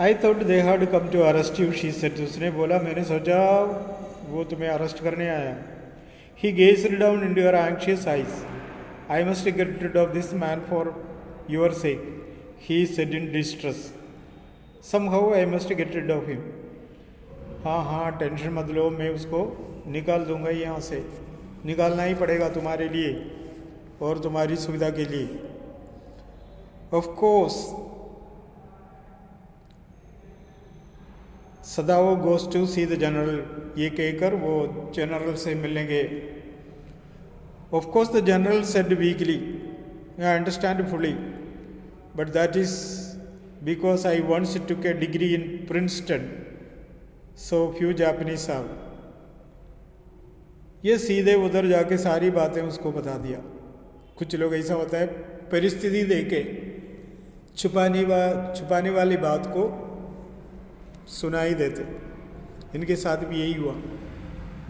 I thought they had come to arrest you, she said. उसने बोला मैंने सोचा वो तुम्हें अरेस्ट करने आया। He gazed down into her anxious eyes. I must get rid of this man for your sake, he said in distress. Somehow I must get rid of him. हाँ हाँ टेंशन मत लो, मैं उसको निकाल दूंगा यहाँ से। निकालना ही पड़ेगा तुम्हारे लिए और तुम्हारी सुविधा के लिए। Of course Sadao goes to see the general. ये कहकर वो जनरल से मिलेंगे। Of course the general said weakly, I understand fully, but that is because I once took a degree in Princeton, so few Japanese have. ये सीधे उधर जाके सारी बातें उसको बता दिया। कुछ लोग ऐसा होता है परिस्थिति देके छुपाने वाली बात को सुनाई देते। इनके साथ भी यही हुआ।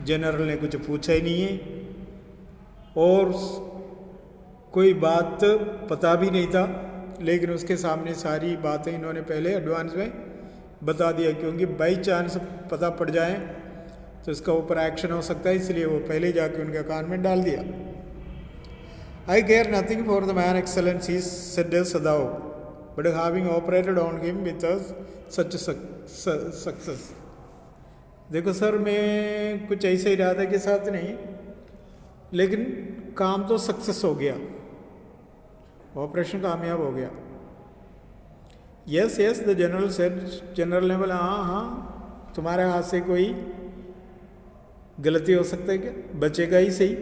जनरल ने कुछ पूछा ही नहीं है और कोई बात पता भी नहीं था, लेकिन उसके सामने सारी बातें इन्होंने पहले एडवांस में बता दिया, क्योंकि बाई चांस पता पड़ जाए तो इसका ऊपर एक्शन हो सकता है, इसलिए वो पहले जाके उनके कान में डाल दिया। I care nothing for the man excellency, said Sadao, but having operated on him with such success. देखो सर, मैं कुछ ऐसे ही इरादे के साथ नहीं, लेकिन काम तो सक्सेस हो गया, ऑपरेशन कामयाब हो गया। Yes yes the general said. General ने बोला हाँ हाँ, तुम्हारे हाथ से कोई गलती हो सकता है क्या, बचेगा ही सही।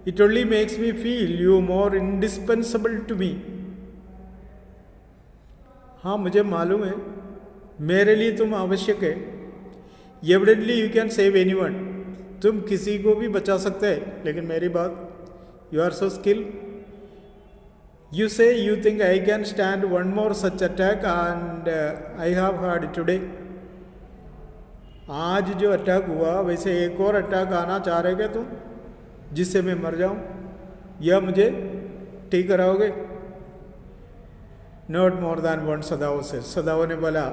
It only makes me feel you more indispensable to me. हाँ मुझे मालूम है, मेरे लिए तुम आवश्यक है। Evidently you can save anyone, तुम किसी को भी बचा सकते हैं, लेकिन मेरी बात, you are so skill. You say you think I can stand one more such attack and I have heard today. आज जो अटैक हुआ वैसे एक और अटैक आना चाह रहे क्या तुम, जिससे मैं मर जाऊं, या मुझे ठीक कराओगे? नॉट मोर दैन वन, सदाओ से। सदाओ ने बोला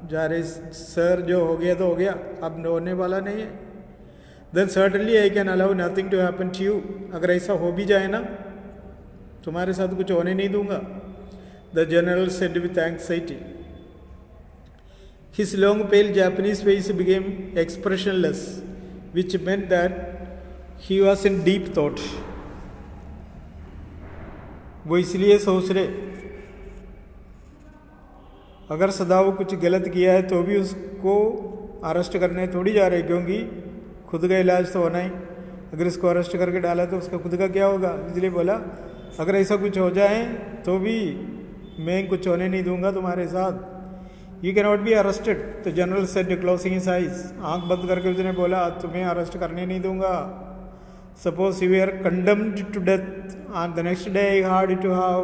जा रहे सर, जो हो गया तो हो गया, अब होने वाला नहीं है। Then certainly I can allow nothing to happen to you. अगर ऐसा हो भी जाए ना, तुम्हारे साथ कुछ होने नहीं दूंगा। The general said with anxiety. His long pale Japanese face became expressionless, which meant that he was in deep thought. वो इसलिए सोच रहे, अगर सदाओ कुछ गलत किया है तो भी उसको अरेस्ट करने थोड़ी जा रहे, क्योंकि खुद का इलाज तो होना ही। अगर इसको अरेस्ट करके डाला तो उसका खुद का क्या होगा? इसलिए बोला अगर ऐसा कुछ हो जाए तो भी मैं कुछ होने नहीं दूंगा तुम्हारे साथ। You can not be arrested. तो general said closing his eyes. आँख बंद करके उसने बोला तुम्हें अरेस्ट करने नहीं दूंगा। Suppose you are condemned to death and the next day I had to have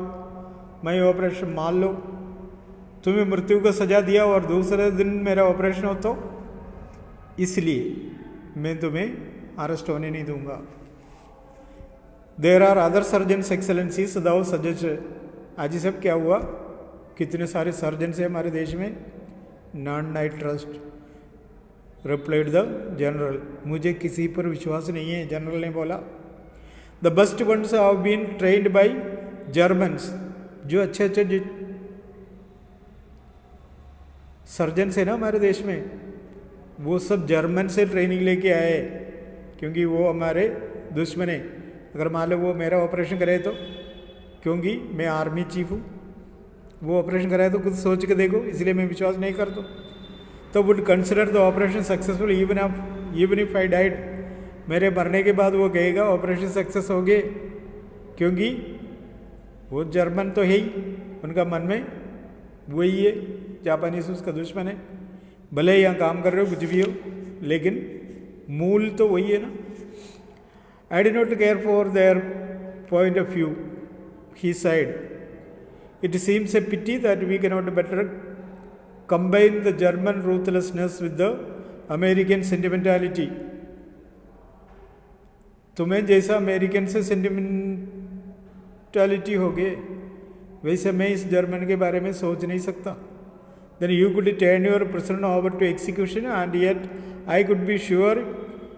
my operation. मान लो तुम्हें मृत्यु को सजा दिया और दूसरे दिन मेरा ऑपरेशन हो, तो इसलिए मैं तुम्हें अरेस्ट होने नहीं दूंगा। There are other surgeons excellency, Sadao suggest. आज सब क्या हुआ, कितने सारे सर्जन्स हैं हमारे देश में। None I trust, replied the general. मुझे किसी पर विश्वास नहीं है, जनरल ने बोला। The best ones have been trained by Germans. जो अच्छे अच्छे सर्जन्स है ना हमारे देश में, वो सब जर्मन से ट्रेनिंग लेके आए, क्योंकि वो हमारे दुश्मन है। अगर मान लो वो मेरा ऑपरेशन करे तो, क्योंकि मैं आर्मी चीफ हूँ, वो ऑपरेशन कराए तो कुछ सोच के देखो, इसलिए मैं विश्वास नहीं करता। तो would consider the operation successful even if I died. मेरे मरने के बाद वो कहेगा ऑपरेशन सक्सेस हो गए, क्योंकि वो जर्मन तो है ही, उनका मन में वही है, जापानीज उसका दुश्मन है। भले यहाँ काम कर रहे हो कुछ भी हो, लेकिन मूल तो वही है ना। I did not care for their point of view, he said. It seems a pity that we cannot better combine the German ruthlessness with the American sentimentality. तुम्हें जैसा अमेरिकन से सेंटिमेंटालिटी हो गए, वैसे मैं इस जर्मन के बारे में सोच नहीं सकता। then you could turn your prisoner over to execution, and yet I could be sure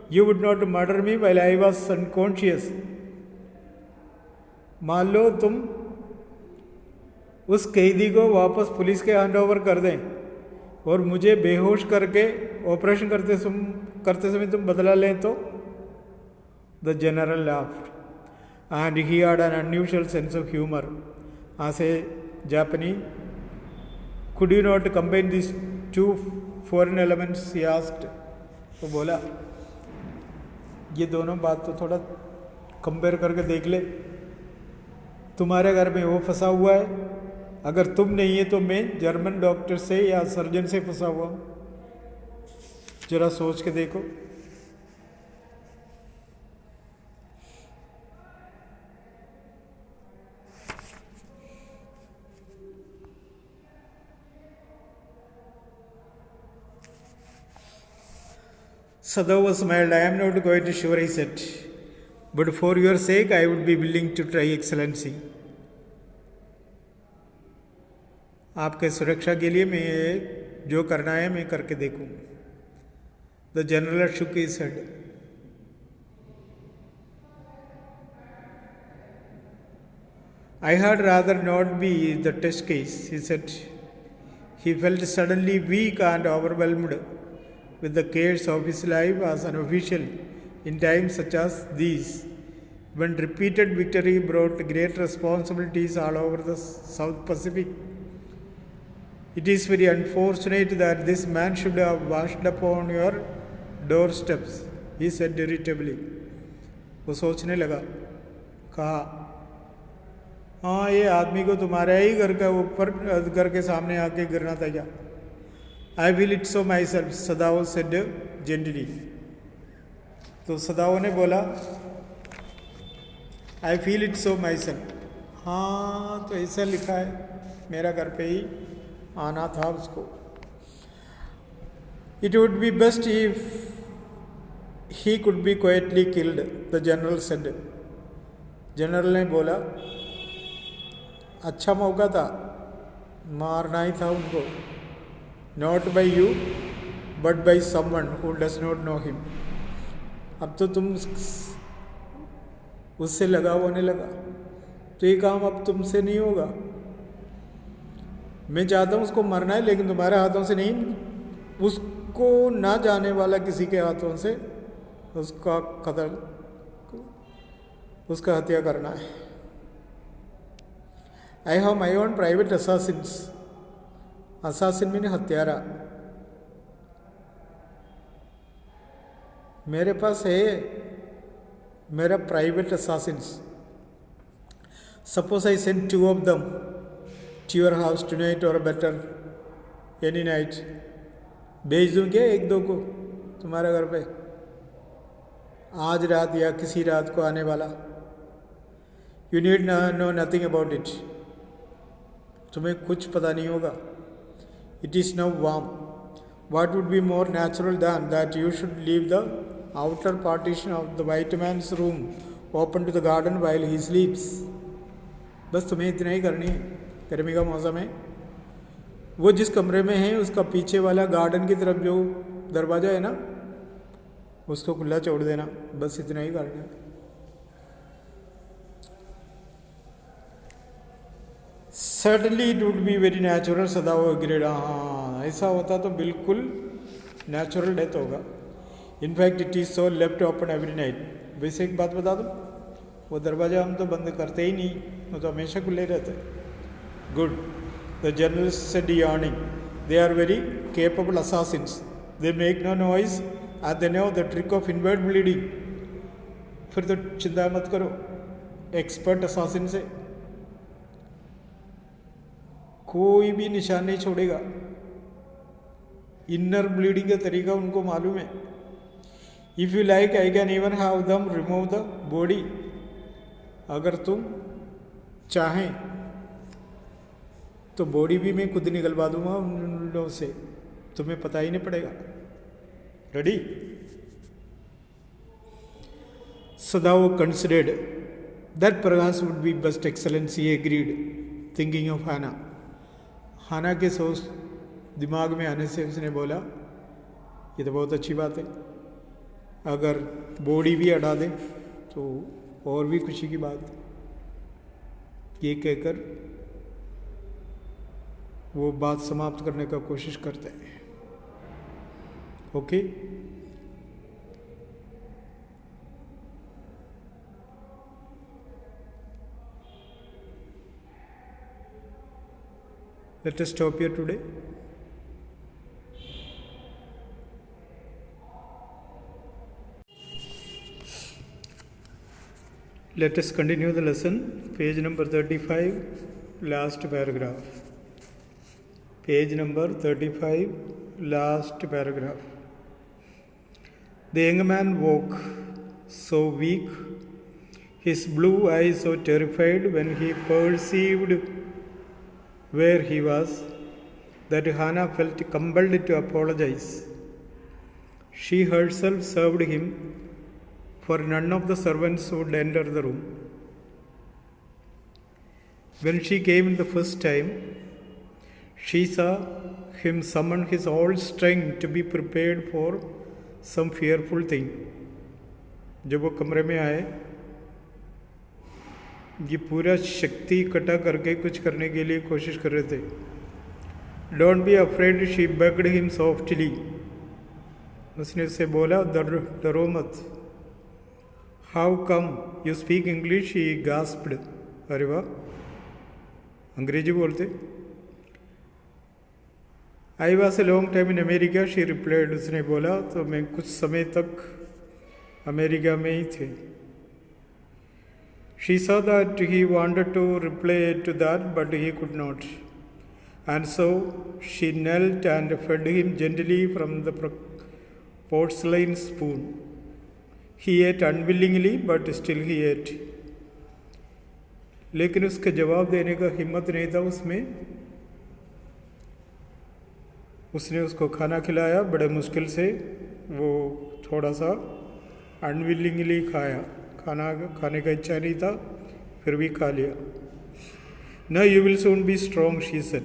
you would not murder me while I was unconscious. मान लो तुम उस कैदी को वापस पुलिस के हैंड ओवर कर दें और मुझे बेहोश करके ऑपरेशन करते समय तुम बदला लें तो. The general laughed, and he had an unusual sense of humor. As a Japanese, could you not combine these two foreign elements? He asked. तो बोला ये दोनों बात तो थोड़ा कंपेयर करके देख ले. तुम्हारे घर में वो फंसा हुआ है, अगर तुम नहीं है तो मैं जर्मन डॉक्टर से या सर्जन से फंसा हुआ हूँ. जरा सोच के देखो. Sadhava smiled. I am not quite sure, he said. But for your sake, I would be willing to try, Excellency. आपके सुरक्षा के लिए मैं जो करना है मैं करके देखूं. The general shook his head. I had rather not be the test case, he said. He felt suddenly weak and overwhelmed with the cares of his life as an official in times such as these, when repeated victory brought great responsibilities all over the South Pacific. It is very unfortunate that this man should have washed upon your doorsteps, he said irritably. वो सोचने लगा. कहा, हाँ ये आदमी को तुम्हारे ही घर के ऊपर घर के सामने आके गिरना था क्या. I will it so myself, Sadao said gently. तो सदाओ ने बोला, I feel it so myself. हाँ तो ऐसा लिखा है, मेरा घर पे ही आना था उसको. It would be best if he could be quietly killed, the general said. General ने बोला, अच्छा मौका था, मारना ही था उनको. Not by you, but by someone who does not know him. अब तो तुम उससे लगाव होने लगा, तो ये काम अब तुमसे नहीं होगा. मैं चाहता हूँ उसको मरना है, लेकिन तुम्हारे हाथों से नहीं, उसको ना जाने वाला किसी के हाथों से उसका कत्ल, उसका हत्या करना है. I have my own private assassins. Assassin mean हत्यारा. मेरे पास है मेरा private Assassin's. Suppose I send 2 of them to your house tonight or better any night. भेज दूं क्या 1-2 को तुम्हारे घर पे आज रात या किसी रात को आने वाला. You need know nothing about it. तुम्हें कुछ पता नहीं होगा. It is now warm. What would be more natural than that you should leave the outer partition of the white man's room open to the garden while he sleeps. बस तुम्हें इतना ही करनी है. गर्मी का मौसम है, वो जिस कमरे में है उसका पीछे वाला गार्डन की तरफ जो दरवाज़ा है ना, उसको खुला छोड़ देना. बस इतना ही करना है. Certainly it would be very natural, Sadao agreed. हाँ ऐसा होता तो बिल्कुल नेचुरल डेथ होगा. In fact it is so left open every night. वैसे एक बात बता दूँ, वो दरवाज़ा हम तो बंद करते ही नहीं, वो तो हमेशा खुले रहते. Good. The general said yawning. They are very capable assassins. They make no noise and they know the trick of inward bleeding. फिर तो चिंता मत करो, एक्सपर्ट असासिन से कोई भी निशान नहीं छोड़ेगा. इनर ब्लीडिंग का तरीका उनको मालूम है. If you like I can even have दम रिमूव द बॉडी. अगर तुम चाहें तो बॉडी भी मैं खुद निकलवा दूंगा उन लोगों से, तुम्हें पता ही नहीं पड़ेगा. Ready. Sadao considered. That perhaps would be best, Excellency agreed, thinking of Hannah. हाना के दिमाग में आने से उसने बोला ये तो बहुत अच्छी बात है, अगर बॉडी भी हटा दे तो और भी खुशी की बात। ये कहकर वो बात समाप्त करने का कोशिश करते हैं। Okay, let us stop here today. Let us continue the lesson, page number 35, last paragraph. Page number 35, last paragraph. The young man woke, so weak, his blue eyes so terrified when he perceived where he was, that Hannah felt compelled to apologize. She herself served him, for none of the servants would enter the room. When she came the first time, she saw him summon his whole strength to be prepared for some fearful thing. जब वो कमरे में आए, ये पूरा शक्ति इकट्ठा करके कुछ करने के लिए कोशिश कर रहे थे। Don't be afraid, she begged him softly. उसने उससे बोला डरो मत। How come you speak English? He gasped. अरे वाह, अंग्रेजी बोलते। I was a long time in America, she replied. उसने बोला तो मैं कुछ समय तक अमेरिका में ही थे। She saw that he wanted to reply to that, but he could not. And so she knelt and fed him gently from the porcelain spoon. He ate unwillingly, but still he ate. लेकिन उसके जवाब देने का हिम्मत नहीं था उसमें। उसने उसको खाना खिलाया, बड़े मुश्किल से वो थोड़ा सा अनविलिंगली खाया। खाना खाने का इच्छा नहीं था, फिर भी खा लिया। Now you will soon be strong, she said.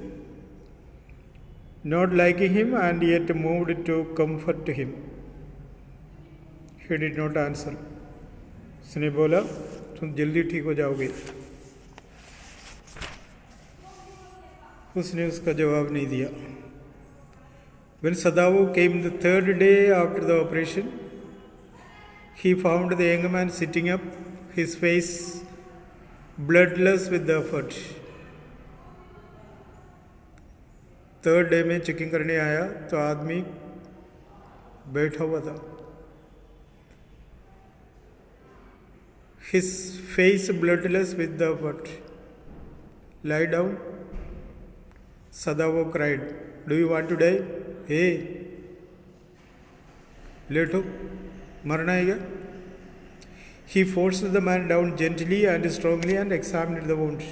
Not liking him and yet moved to comfort him. He did not answer. उसने बोला तुम जल्दी ठीक हो जाओगे। उसने उसका जवाब नहीं दिया। When Sadavo came the third day after the operation, he found the young man sitting up, his face bloodless with the effort. Third day में चेकिंग करने आया तो आदमी बैठा हुआ था। His face bloodless with the effort. Lie down. Sadavo cried. Do you want to die? Hey, लेटो, मरना है क्या? He forced the man down gently and strongly and examined the wound.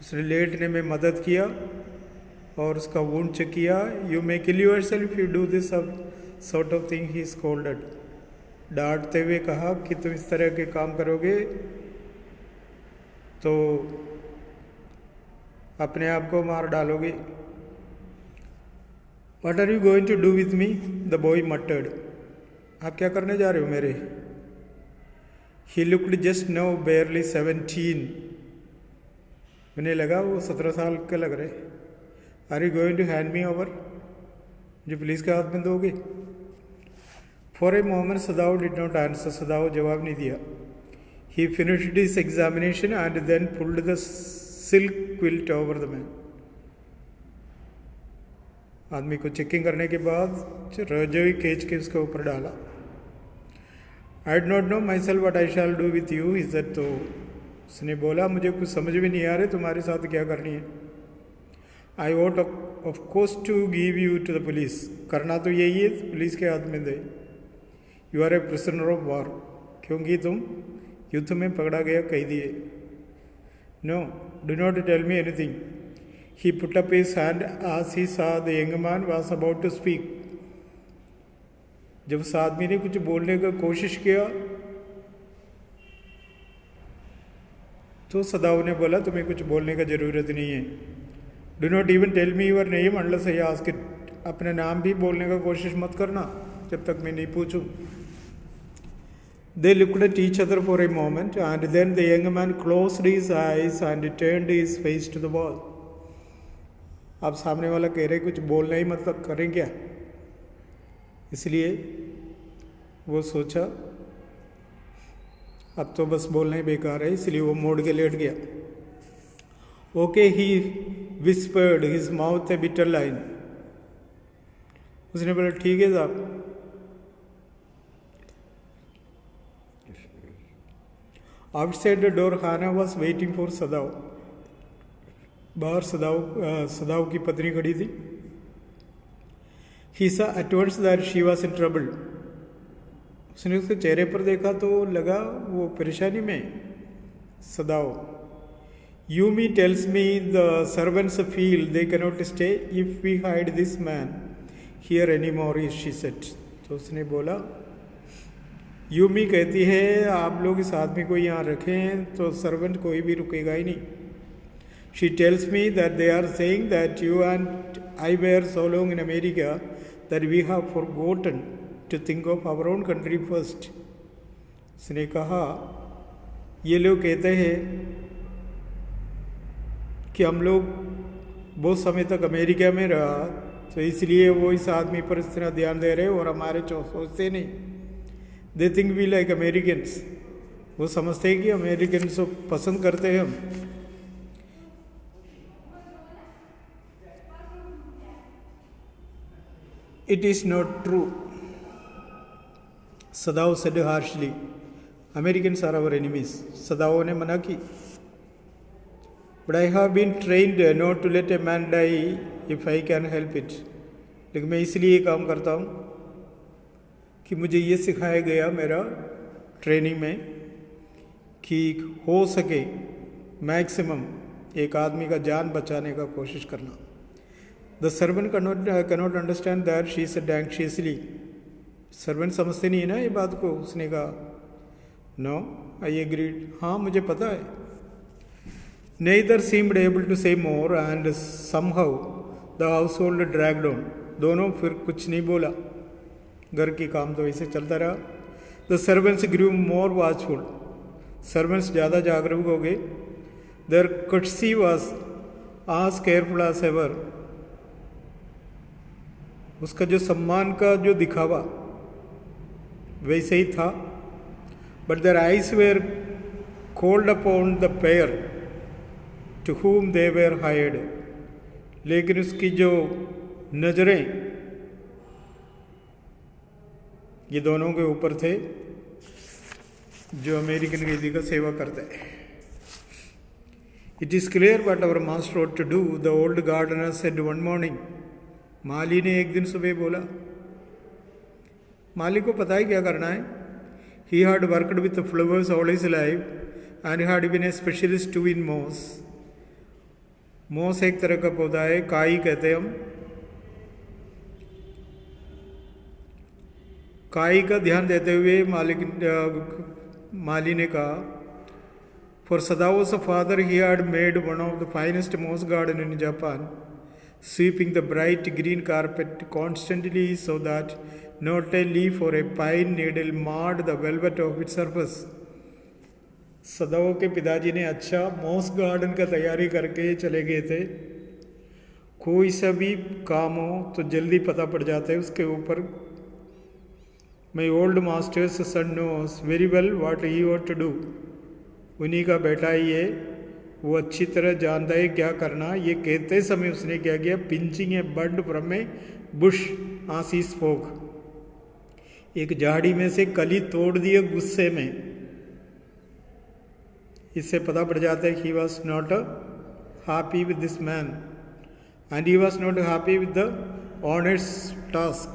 उसने लेटने में मदद किया और उसका वुंड चेक किया। You may kill yourself if you do this sort of thing, he scolded. डांटते हुए कहा कि तुम इस तरह के काम करोगे तो अपने आप को मार डालोगे। What are you going to do with me? The boy muttered. आप क्या करने जा रहे हो मेरे? He looked just now barely 17. उन्हें लगा वो 17 साल के लग रहे। Are you going to hand me over? जो पुलिस के हाथ में दोगे? For a moment Sadao did not answer. Sadao जवाब नहीं दिया। He finished his examination and then pulled the silk quilt over the man. आदमी को चेकिंग करने के बाद रजाई खींच के उसके ऊपर डाला। I do not know myself what I shall do with you, he said. तो उसने बोला मुझे कुछ समझ में नहीं आ रहा तुम्हारे साथ क्या करनी है। I ought of course to give you to the police. करना तो यही है, पुलिस के हाथ में दे। You are a prisoner of war. क्योंकि तुम युद्ध में पकड़ा गया कैदी है। No, do not tell me anything. He put up his hand as he saw the young man was about to speak. जब उस आदमी ने कुछ बोलने का कोशिश किया तो सदाव ने बोला तुम्हें कुछ बोलने का ज़रूरत नहीं है। Do not even tell me your name unless I ask it, अपने नाम भी बोलने का कोशिश मत करना जब तक मैं नहीं पूछूं। They looked at each other for a moment, and then the young man closed his eyes and turned his face to the wall. अब सामने वाला कह रहे कुछ बोलना ही मतलब करें क्या, इसलिए वो सोचा अब तो बस बोलना ही बेकार है, इसलिए वो मोड़ के लेट गया। Okay he whispered, his mouth a bitter line. उसने बोला ठीक है साहब। Outside the door Hana was waiting for Sadao. बाहर सदाव की पत्नी खड़ी थी। He saw at once that she was in trouble. उसने उसके चेहरे पर देखा तो लगा वो परेशानी में। Sadao, Yumi tells me the servants feel they cannot stay if we hide this man here any more, she said. तो उसने बोला, यूमी कहती है आप लोग इस आदमी को यहाँ रखें तो सर्वेंट कोई भी रुकेगा ही नहीं। She tells me that they are saying that you and I were so long in America that we have forgotten to think of our own country first. उसने कहा ये लोग कहते हैं कि हम लोग बहुत समय तक अमेरिका में रहा तो इसलिए वो इस आदमी पर इस तरह ध्यान दे रहे और हमारे सोचते नहीं। They think we like Americans, वो समझते हैं कि अमेरिकन्स को पसंद करते हैं हम। It is not true, Sadao said harshly. Americans are our enemies, Sadao ने मना की। But I have been trained not to let a man die if I can help it. लेकिन मैं इसलिए काम करता हूँ कि मुझे ये सिखाया गया मेरा ट्रेनिंग में कि हो सके मैक्सिमम एक आदमी का जान बचाने का कोशिश करना। The servant cannot understand that she said anxiously. Servant समझते नहीं है ना ये बात को। उसने कहा, नो आई एग्रीड, हाँ मुझे पता है। Nether seemed able to say more and somehow the house hold dragged on. दोनों फिर कुछ नहीं बोला, घर की काम तो ऐसे चलता रहा। The servants grew more watchful. Servants ज़्यादा जागरूक हो गए। Their courtesy was as careful as ever. उसका जो सम्मान का जो दिखावा वैसे ही था। But their eyes were cold upon the pair to whom they were hired। लेकिन उसकी जो नज़रें ये दोनों के ऊपर थे जो अमेरिकन कैदी का सेवा करते हैं। It is clear what our master ought to do, the old gardener said one morning। माली ने एक दिन सुबह बोला। माली को पता है क्या करना है। He had worked with the flowers all his life and had been a specialist too in moss। मोस एक तरह का पौधा है, काई कहते हैं हम। काई का ध्यान देते हुए माली ने कहा, for सदावो's father he had made one of the finest moss garden in Japan, sweeping the bright green carpet constantly so that not a leaf or a pine needle marred the velvet of its surface। सदाओं के पिताजी ने अच्छा moss garden का तैयारी करके चले गए थे। कोई सा भी काम हो तो जल्दी पता पड़ जाता है उसके ऊपर। My old master's son knows very well what he ought to do। उन्हीं का बेटा ही है, वो अच्छी तरह जानता है क्या करना। ये कहते समय उसने क्या किया, pinching A bird from A Bush as he spoke। एक झाड़ी में से कली तोड़ दिए गुस्से में। इससे पता पड़ जाता है कि he was not happy with this man and he was not happy with the owner's task।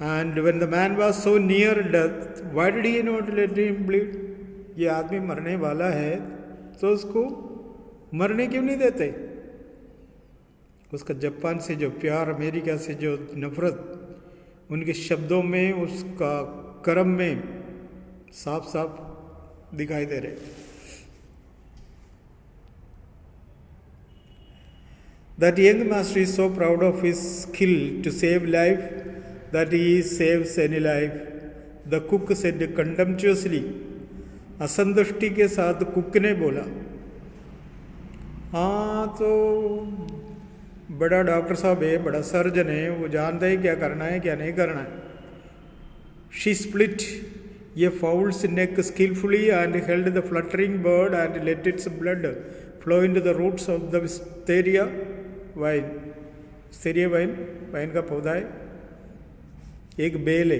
And when the man was so near death, why did he not let him bleed? ये आदमी मरने वाला है तो उसको मरने क्यों नहीं देते। उसका जापान से जो प्यार, अमेरिका से जो नफरत, उनके शब्दों में, उसका कर्म में साफ साफ दिखाई दे रहे। That young master is so proud of his skill to save life that he saves any life. The cook said contemptuously. असंतुष्टि के साथ कुक ने बोला, हाँ तो बड़ा डॉक्टर साहब है, बड़ा सर्जन है, वो जानता है क्या करना है क्या नहीं करना है. She split a fowl's neck skillfully and held the fluttering bird and let its blood flow into the roots of the wisteria vine. wisteria vine, wine का पौधा है, एक बेल है.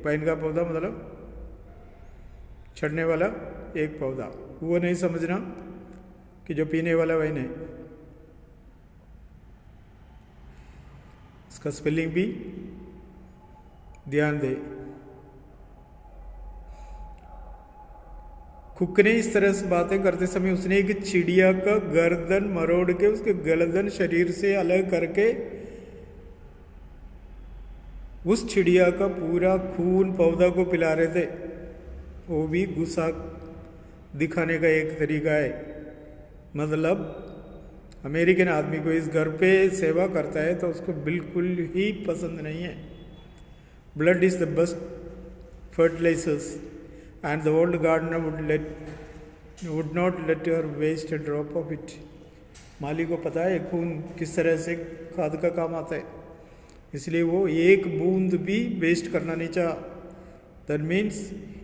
वाइन का पौधा मतलब चढ़ने वाला एक पौधा. वो नहीं समझना कि जो पीने वाला वाइन है. इसका स्पेलिंग भी ध्यान दे. कुक ने इस तरह से बातें करते समय उसने एक चिड़िया का गर्दन मरोड़ के उसके गर्दन शरीर से अलग करके उस चिड़िया का पूरा खून पौधा को पिला रहे थे. वो भी गुस्सा दिखाने का एक तरीका है. मतलब अमेरिकन आदमी को इस घर पे सेवा करता है तो उसको बिल्कुल ही पसंद नहीं है. Blood is the best fertilisers and the old gardener would not let her waste a drop of it. माली को पता है खून किस तरह से खाद का काम आता है, इसलिए वो एक बूंद भी वेस्ट करना नहीं चाहा. That means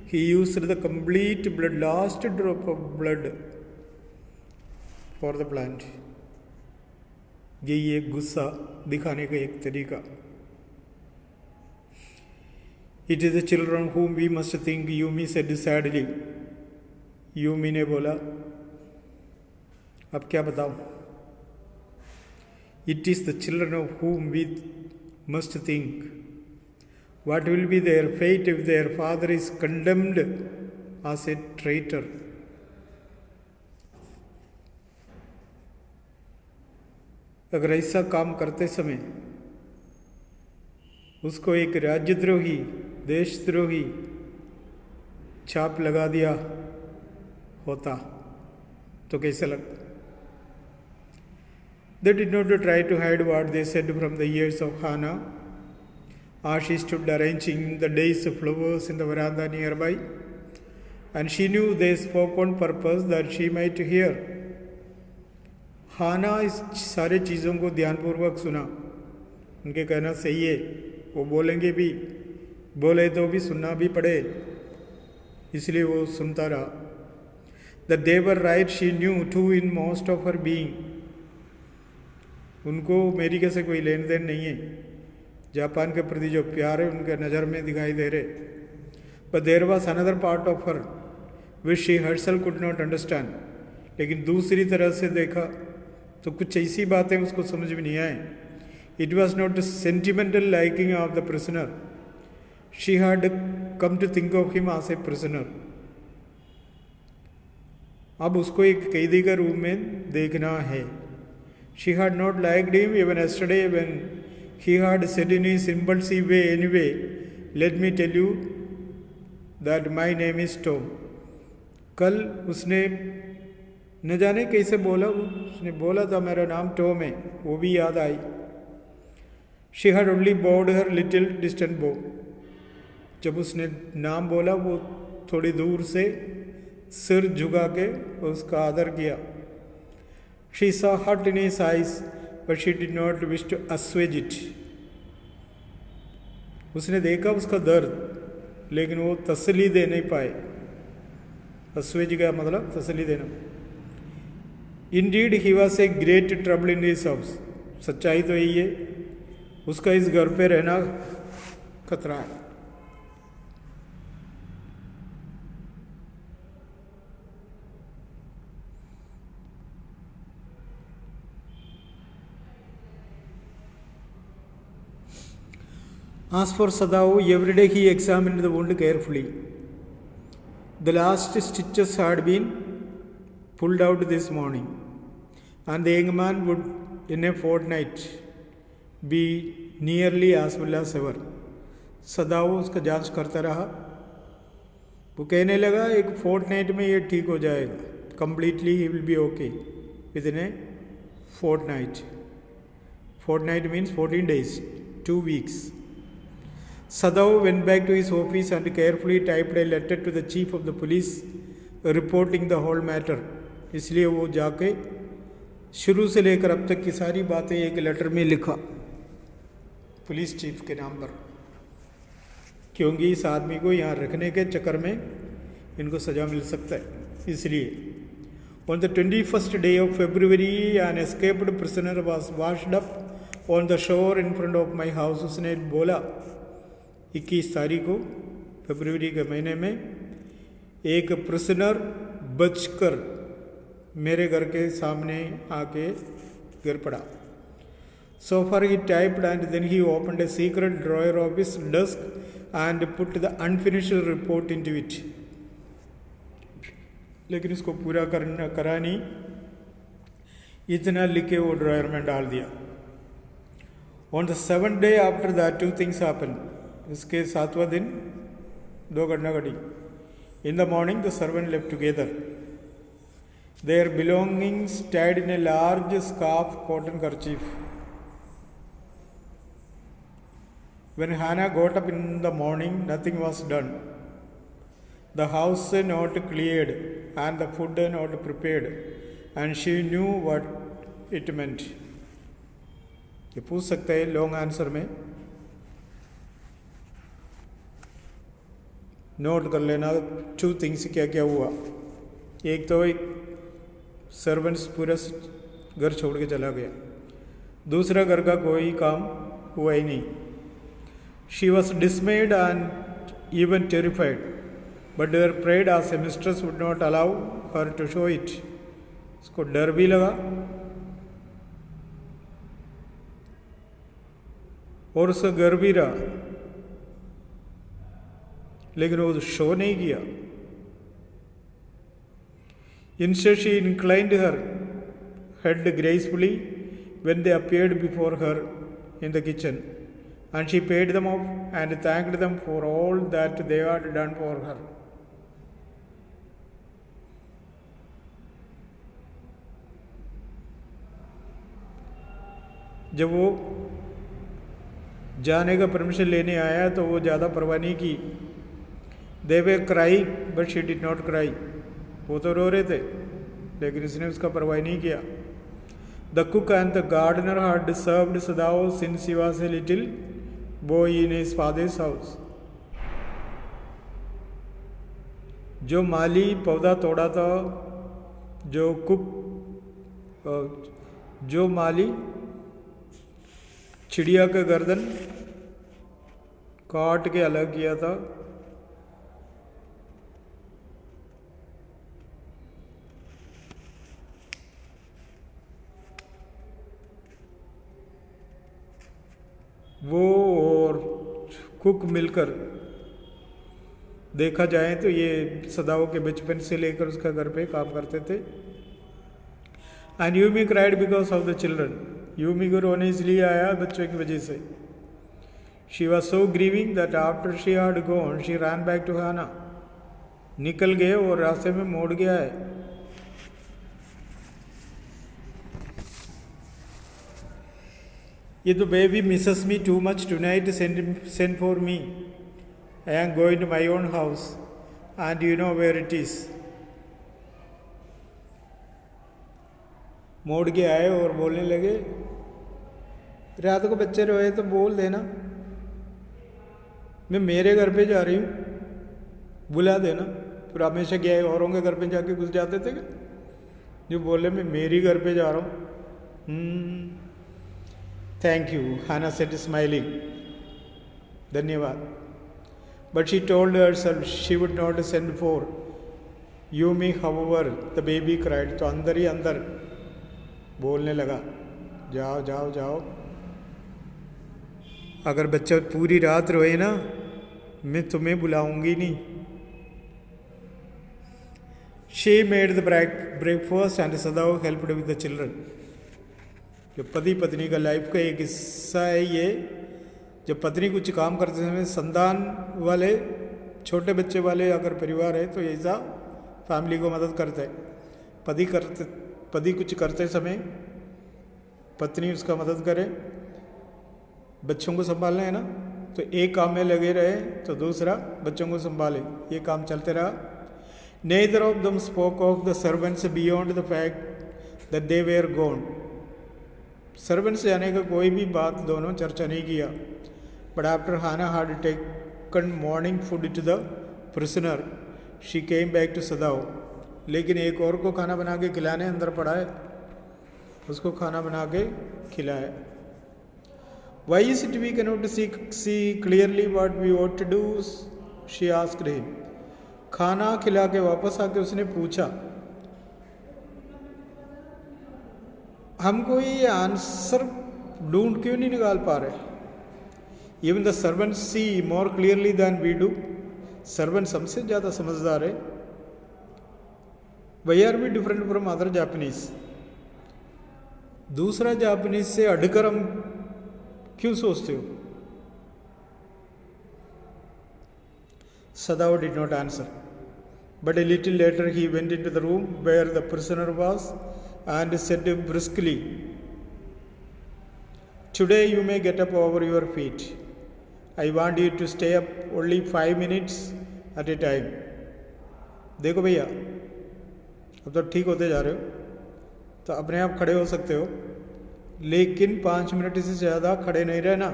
he used the complete blood, last drop of blood for the plant. यही एक गुस्सा दिखाने का एक तरीका. It is the children whom we must think, Yumi said sadly. Yumi ने बोला, अब क्या बताऊं? It is the children of whom we must think. What will be their fate if their father is condemned as a traitor? अगर ऐसा काम करते समय उसको एक राज्यद्रोही, देशद्रोही छाप लगा दिया होता तो कैसा लगता? They did not try to hide what they said from the ears of Hannah as she stood arranging the day's flowers in the veranda nearby, and she knew they spoke on purpose that she might hear. हाना इस सारे चीज़ों को ध्यानपूर्वक सुना. उनके कहना सही है, वो बोलेंगे भी, बोले तो भी सुनना भी पड़े, इसलिए वो सुनता रहा. That they were right she knew too in most of her being. उनको अमेरिका से कोई लेन देन नहीं है. जापान के प्रति जो प्यार है उनके नज़र में दिखाई दे रहे. But there was another part of her which she herself could not understand. लेकिन दूसरी तरह से देखा तो कुछ ऐसी बातें उसको समझ में नहीं आए. It was not the sentimental liking of the prisoner. She had come to think of him as a prisoner. अब उसको एक कैदी का रूप में देखना है. She had not liked him even yesterday when he had said in his impulsive way, anyway, let me tell you that my name is Tom. कल उसने न जाने कैसे बोला, उसने बोला था मेरा नाम टॉम है, वो भी याद आई. She had only bowed her little distant bow. जब उसने नाम बोला वो थोड़ी दूर से सिर झुका के उसका आदर किया. She saw hurt in his eyes, but she did not wish to assuage it. उसने देखा उसका दर्द, लेकिन वो तसल्ली दे नहीं पाए. assuage का मतलब तसल्ली देना. Indeed, he was a great trouble in his house. सच्चाई तो यही है, उसका इस घर पे रहना खतरा है. As for Sadao, every day he examined the wound carefully. The last stitches had been pulled out this morning, and the young man would, in a fortnight, be nearly as well as ever. सदाओ उसका जांच करता रहा. वो कहने लगा एक Fortnite में ये ठीक हो जाएगा. Completely he will be okay within a fortnight. Fortnight means 14 days, 2 weeks. Sadao went back to his office and carefully typed a letter to the chief of the police reporting the whole matter. इसलिए वो जाके शुरू से लेकर अब तक की सारी बातें एक लेटर में लिखा पुलिस चीफ के नाम पर, क्योंकि इस आदमी को यहाँ रखने के चक्कर में इनको सज़ा मिल सकता है। इसलिए On the 21st day of February, an escaped prisoner was washed up on the shore in front of my house. उसने बोला 21 तारीख को फरवरी के महीने में एक प्रिजनर बचकर मेरे घर के सामने आके गिर पड़ा। So far he typed and then he opened a secret drawer of his desk and put the unfinished report into it. लेकिन इसको पूरा करा नहीं, इतना लिखे वो ड्रायर में डाल दिया। On the 7th day after that, 2 things happened. इसके 7वां दिन 2 घटना घटी। In the morning, the servant left together. Their belongings tied in a large scarf cotton kerchief. When Hannah got up in the morning, nothing was done. The house not cleared and the food not prepared, and she knew what it meant. ये पूछ सकते हैं long answer में, note कर लेना 2 things क्या क्या हुआ। एक तो एक सर्वेंट्स पूरा घर छोड़ के चला गया, दूसरा घर का कोई काम हुआ ही नहीं। She was dismayed and even terrified. But her pride as a mistress would not allow her to show it. उसको डर भी लगा और उसका गर्व भी रहा, लेकिन वो शो नहीं किया। Instead, she inclined her head gracefully when they appeared before her in the kitchen, and she paid them off and thanked them for all that they had done for her. जब वो जाने का permission लेने आया तो वो ज़्यादा परवाह नहीं की। They were crying, but she did not cry. वो तो रो रहे थे, लेकिन इसने उसका परवाह नहीं किया। The cook and the gardener had served Sadao since he was a little boy in his father's house. जो माली पौधा तोड़ा था, जो माली चिड़िया का गर्दन काट के अलग किया था, वो और कुक मिलकर, देखा जाए तो ये सदाओं के बचपन से लेकर उसका घर पे काम करते थे। And Yumi cried because of the children, Yumi को रोने इसलिए आया बच्चों की वजह से। She was so grieving that after she had gone she ran back to Hana. निकल गए और रास्ते में मोड़ गया है। ये तो baby misses me too much tonight, send for me. I am going to my own house and you know where it is. मोड़ के आए और बोलने लगे, रात को बच्चे रोए तो बोल देना मैं मेरे घर पे जा रही हूँ, बुला देना। फिर हमेशा क्या है, औरों के घर पे जाके घुस जाते थे क्या? जो बोले मैं मेरी घर पे जा रहा हूँ। Thank you, Hana said smiling, धन्यवाद। But she told herself she would not send for Yumi however the baby cried. तो अंदर ही अंदर बोलने लगा, जाओ जाओ जाओ, अगर बच्चा पूरी रात रोए ना मैं तुम्हें बुलाऊंगी नहीं। She made the breakfast and Sadao helped with the children. जो पति पत्नी का लाइफ का एक हिस्सा है ये, जब पत्नी कुछ काम करते समय संतान वाले छोटे बच्चे वाले अगर परिवार है तो ऐसा फैमिली को मदद करता है। पति कुछ करते समय पत्नी उसका मदद करे। बच्चों को संभालना है ना, तो एक काम में लगे रहे तो दूसरा बच्चों को संभाले, ये काम चलते रहा. Neither of them spoke of the servants beyond the fact that they were gone. Servants जाने का कोई भी बात दोनों चर्चा नहीं किया. But after Hannah had taken morning food to the prisoner, she came back to Sadao. लेकिन एक और को खाना बना के खिलाने अंदर पड़ा है, उसको खाना बना के खिलाया. Why is it we cannot see clearly what we ought to do? She asked him. खाना खिला के वापस आके उसने पूछा, हम कोई आंसर ढूंढ क्यों नहीं निकाल पा रहे? Even the servants see more clearly than we do. Servants हमसे ज़्यादा समझदार है. Why are we different from other Japanese? दूसरा जापानीज से अड़कर हम क्यों सोचते हो? Sadao did not answer. But a little later he went into the room where the prisoner was and said briskly, "Today you may get up over your feet. I want you to stay up only 5 minutes at a time." देखो भैया, अब तो ठीक होते जा रहे हो, तो अपने आप खड़े हो सकते हो, लेकिन 5 मिनट से ज़्यादा खड़े नहीं रहना.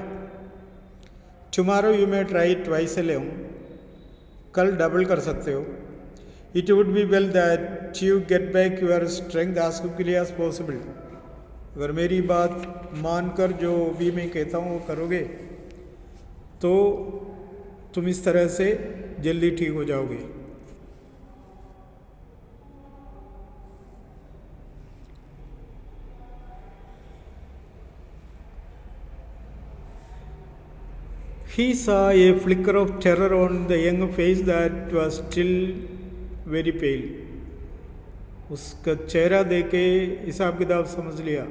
Tomorrow you may try twice alone. कल डबल कर सकते हो. It would be well that you get back your strength as quickly as possible. अगर मेरी बात मानकर जो भी मैं कहता हूँ वो करोगे तो तुम इस तरह से जल्दी ठीक हो जाओगे. He saw a flicker of terror on the young face that was still very pale. उसका चेहरा देख के हिसाब किताब समझ लिया.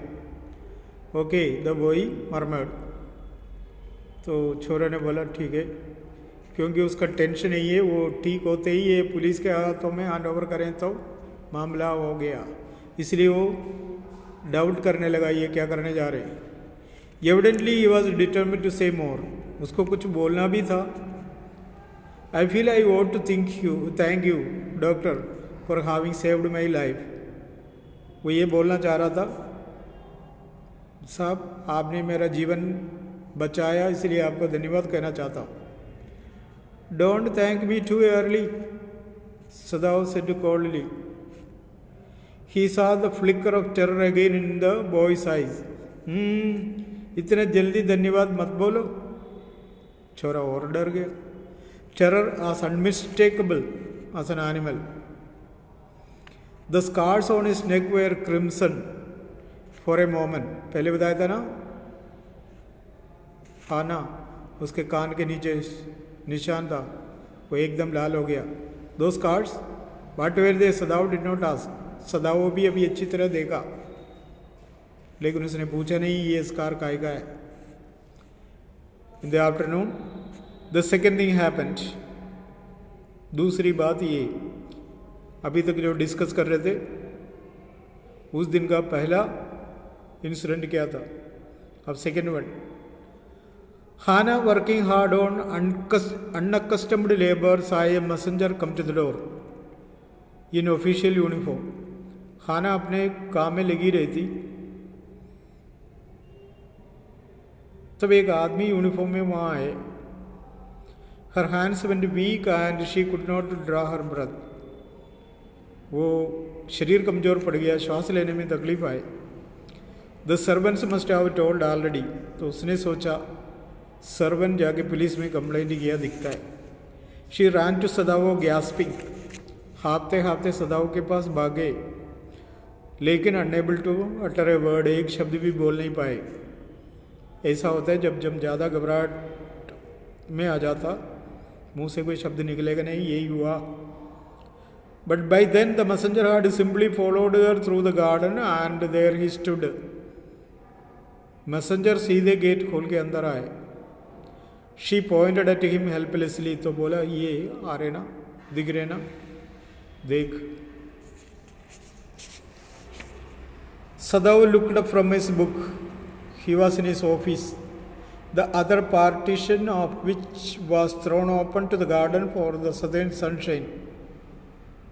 Okay, the boy murmured. तो छोरा ने बोला ठीक है, क्योंकि उसका टेंशन नहीं है, वो ठीक होते ही ये पुलिस के हाथों में हैंड ओवर करें तो मामला हो गया, इसलिए वो डाउट करने लगा ये क्या करने जा रहे. Evidently he was determined to say more. उसको कुछ बोलना भी था. I feel I ought to thank you, doctor, for having saved my life. वो ये बोलना चाह रहा था, साहब आपने मेरा जीवन बचाया, इसलिए आपको धन्यवाद कहना चाहता हूँ. Don't thank me too early, Sadao said coldly. He saw the flicker of terror again in the boy's eyes. इतने जल्दी धन्यवाद मत बोलो. छोरा और डर गया. Terror as unmistakable as an animal. The scars on his neck were crimson for a moment. पहले बताया था ना, हाँ ना, उसके कान के नीचे निशान था, वो एकदम लाल हो गया. Those scars, what were they? Sadao did not ask. सदाओ भी अभी अच्छी तरह देखा, लेकिन उसने पूछा नहीं ये स्कार काय का है. In the afternoon, The second thing happened. दूसरी बात ये, अभी तक जो डिस्कस कर रहे थे उस दिन का पहला इंसिडेंट क्या था, अब second one. Hannah, working hard on unaccustomed labor, saw a messenger come to the door in official uniform. Hannah अपने काम में लगी रही थी, तब एक आदमी यूनिफॉर्म में वहाँ आए. Her hands went weak and she could not draw her breath. वो शरीर कमज़ोर पड़ गया, श्वास लेने में तकलीफ आए. The servants must have told already. तो उसने सोचा सर्वेंट जाके पुलिस में कंप्लेंट किया दिखता है. She ran to Sadao gasping. हाँफते हाँफते सदाओ के पास भागे, लेकिन unable to utter a word, एक शब्द भी बोल नहीं पाए. ऐसा होता है जब ज़्यादा घबराहट में आ जाता, मुंह से कोई शब्द निकलेगा नहीं, यही हुआ. But by then the messenger had simply followed her through the garden and there he stood. Messenger सीधे गेट खोल के अंदर आए. She pointed at him helplessly. तो बोला ये आ रहे ना, दिख रहे ना, देख. Sadao looked up from his book. He was in his office. the other partition of which was thrown open to the garden for the southern sunshine.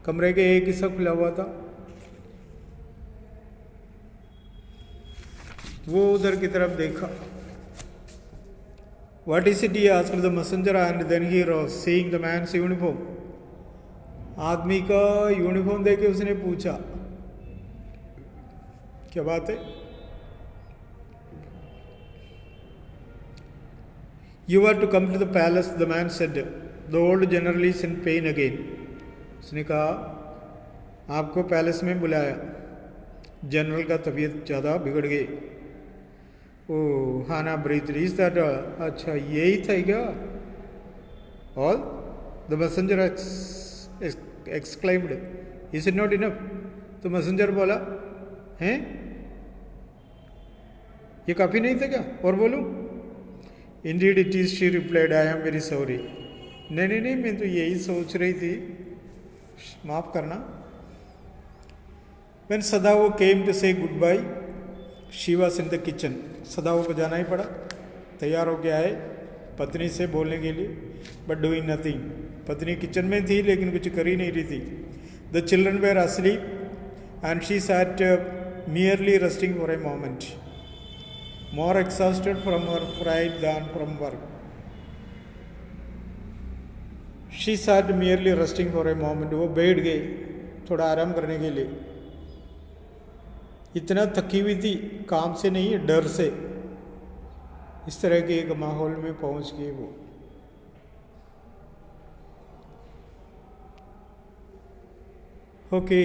कमरे के एक हिस्सा खुला हुआ था, वो उधर की तरफ देखा. What is it? He asked the messenger, and then he rose, seeing the man's uniform. आदमी का यूनिफॉर्म देख के उसने पूछा, क्या बात है? You are to come to the palace, the man said. The old general is in pain again. उसने कहा, आपको पैलेस में बुलाया. जनरल का तबीयत ज़्यादा बिगड़ गई. ओह, Hannah breathed. Is that अच्छा यही था क्या? All? The messenger exclaimed. Is it not enough? तो मैसेंजर बोला, हैं? ये काफ़ी नहीं था क्या? और बोलूँ? Indeed it is, she replied. I am very sorry. नहीं, मैं तो यही सोच रही थी, माफ़ करना. When Sadao came to say goodbye, she was in the kitchen. सदाओ को जाना ही पड़ा, तैयार होके आए पत्नी से बोलने के लिए, बट डूइंग नथिंग. पत्नी किचन में थी लेकिन कुछ कर ही नहीं रही थी. The children were asleep and she sat merely resting for a moment, more exhausted from her fright than from work. She sat merely resting for a moment. वो बैठ गई थोड़ा आराम करने के लिए. इतना थकी हुई थी, काम से नहीं, डर से. इस तरह के एक माहौल में पहुंच गई वो. ओके.